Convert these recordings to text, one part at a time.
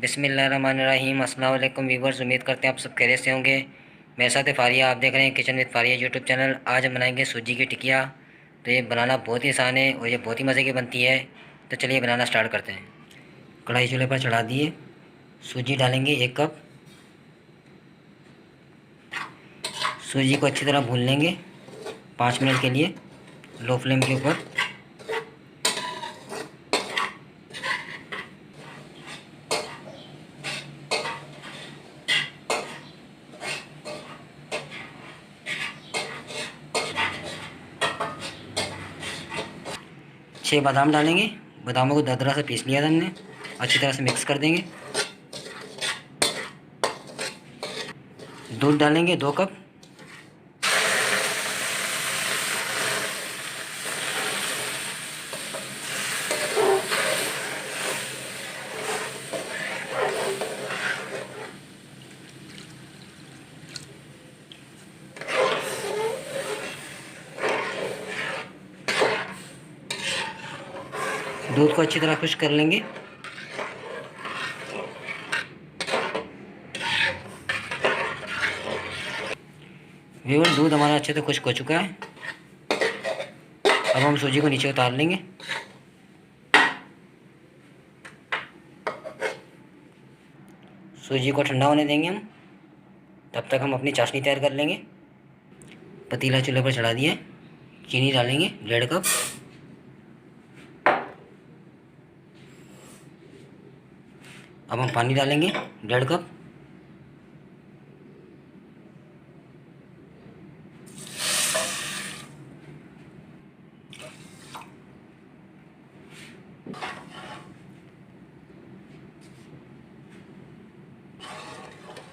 बिस्मिल्लाहिर्रहमानिर्रहीम। अस्सलाम वालेकुम व्यूवर्स, उम्मीद करते हैं आप सब खैरियत से होंगे। मेरे साथ है फारिया, आप देख रहे हैं kitchen with Faria YouTube channel. आज हम बनाएंगे सूजी की टिकिया। तो ये बनाना बहुत ही आसान है और ये बहुत ही मज़े की बनती है। तो चलिए बनाना स्टार्ट करते हैं। कढ़ाई चूल्हे पर चढ़ा दिए, सूजी डालेंगे 1 कप। सूजी को अच्छी तरह भून लेंगे 5 मिनट के लिए लो फ्लेम के ऊपर। छः बादाम डालेंगे, बादामों को दरदरा से पीस लिया था हमने। अच्छी तरह से मिक्स कर देंगे। दूध डालेंगे 2 कप। दूध को अच्छी तरह खुश्क कर लेंगे। व्यूअर, दूध हमारा अच्छे से खुश्क हो चुका है। अब हम सूजी को नीचे उतार लेंगे। सूजी को ठंडा होने देंगे हम। तब तक हम अपनी चाशनी तैयार कर लेंगे। पतीला चूल्हे पर चढ़ा दिया। चीनी डालेंगे 1.5 कप। अब हम पानी डालेंगे 1.5 कप।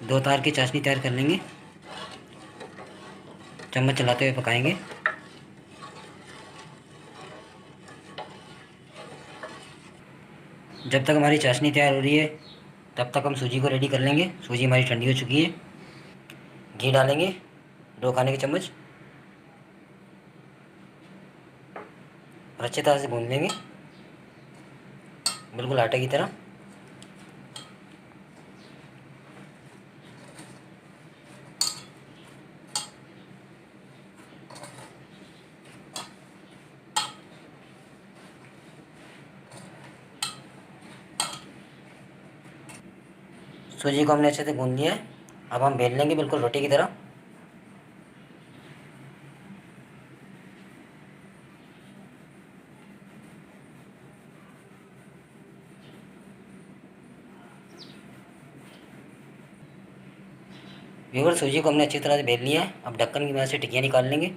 दो तार की चाशनी तैयार कर लेंगे। चम्मच चलाते हुए पकाएंगे। जब तक हमारी चाशनी तैयार हो रही है तब तक हम सूजी को रेडी कर लेंगे। सूजी हमारी ठंडी हो चुकी है। घी डालेंगे 2 खाने के चम्मच और अच्छी तरह से भून लेंगे, बिल्कुल आटे की तरह। सूजी को हमने अच्छे से भून लिया है। अब हम बेल लेंगे बिल्कुल रोटी की तरह। व्यूअर, सूजी को हमने अच्छी तरह से बेल लिया है। अब ढक्कन की मदद से टिकियाँ निकाल लेंगे।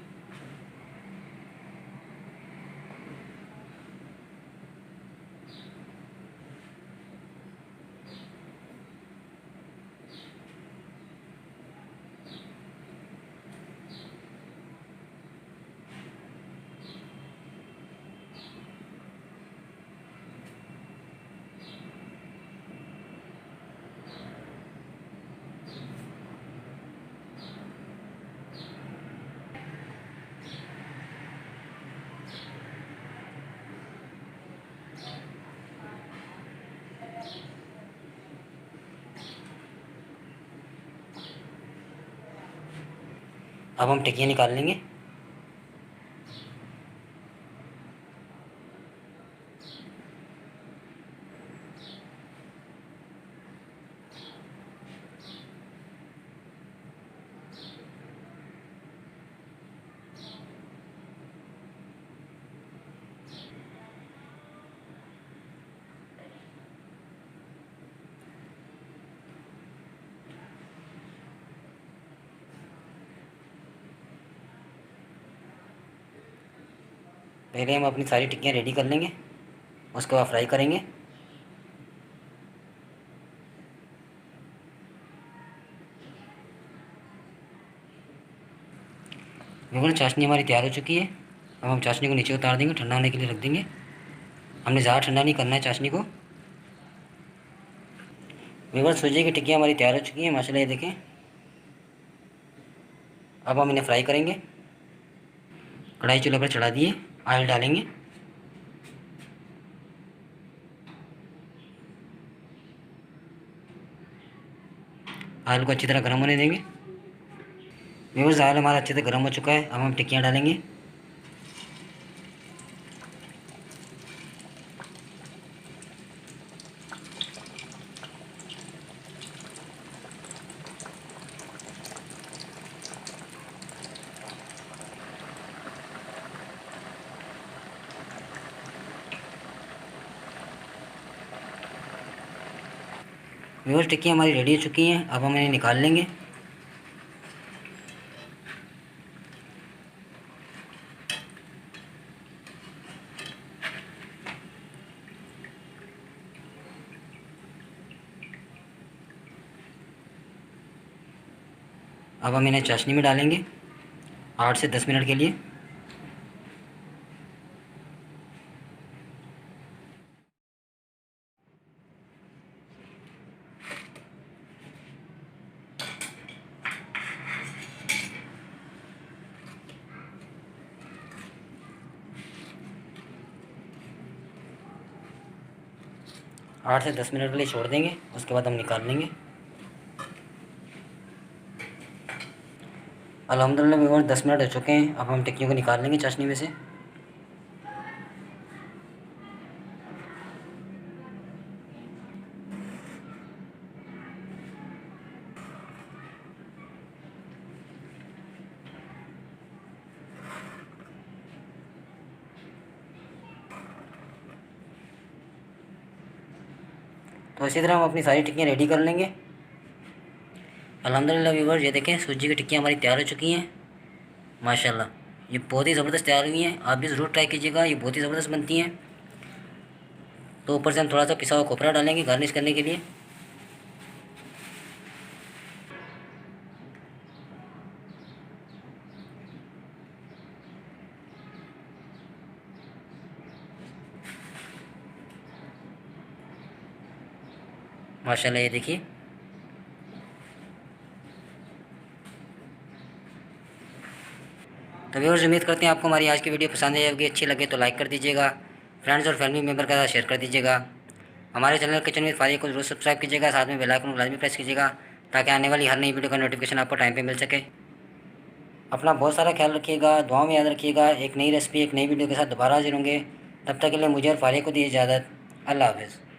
अब हम टिकियाँ निकाल लेंगे। पहले हम अपनी सारी टिक्कियाँ रेडी कर लेंगे, उसके बाद फ्राई करेंगे। बिल्कुल चाशनी हमारी तैयार हो चुकी है। अब हम चाशनी को नीचे उतार देंगे, ठंडा होने के लिए रख देंगे। हमने ज़्यादा ठंडा नहीं करना है चाशनी को। बिल्कुल सूजी की टिक्कियाँ हमारी तैयार हो चुकी हैं माशाल्लाह, ये देखें। अब हम इन्हें फ्राई करेंगे। कढ़ाई चूल्हे पर चढ़ा दिए, ऑयल डालेंगे। आलू को अच्छी तरह गर्म होने देंगे। व्यूअर्स, आलू हमारा अच्छे से गर्म हो चुका है। अब हम टिक्कियाँ डालेंगे। व्यूअर्स, टिक्कियाँ हमारी रेडी हो चुकी हैं। अब हम इन्हें निकाल लेंगे। अब हम इन्हें चाशनी में डालेंगे 8 से 10 मिनट के लिए। आठ से 10 मिनट के लिए छोड़ देंगे, उसके बाद हम निकाल लेंगे। अल्हम्दुलिल्लाह व्यूअर्स, 10 मिनट हो चुके हैं। अब हम टिक्कियों को निकाल लेंगे चाशनी में से। तो इसी तरह हम अपनी सारी टिक्कियाँ रेडी कर लेंगे। अल्हम्दुलिल्लाह व्यूअर्स, ये देखें सूजी की टिक्कियाँ हमारी तैयार हो चुकी हैं। माशाल्लाह, ये बहुत ही ज़बरदस्त तैयार हुई हैं। आप भी ज़रूर ट्राई कीजिएगा, ये बहुत ही ज़बरदस्त बनती हैं। तो ऊपर से हम थोड़ा सा पिसा हुआ कोपरा डालेंगे गार्निश करने के लिए। माशाल्लाह, ये देखिए। तो व्यूअर्स, उम्मीद करते हैं आपको हमारी आज की वीडियो पसंद आई होगी। अच्छी लगे तो लाइक कर दीजिएगा, फ्रेंड्स और फैमिली मेम्बर के साथ शेयर कर दीजिएगा। हमारे चैनल किचन विद फारिया को जरूर सब्सक्राइब कीजिएगा, साथ में बेल आइकन को लाजमी प्रेस कीजिएगा ताकि आने वाली हर नई वीडियो का नोटिफिकेशन आपको टाइम पे मिल सके। अपना बहुत सारा ख्याल रखिएगा, दुआओं में याद रखिएगा। एक नई रेसिपी, एक नई वीडियो के साथ दोबारा हाजिर होंगे। तब तक के लिए मुझे और फारिया को दी इजाज़त। अल्लाह हाफ़िज़।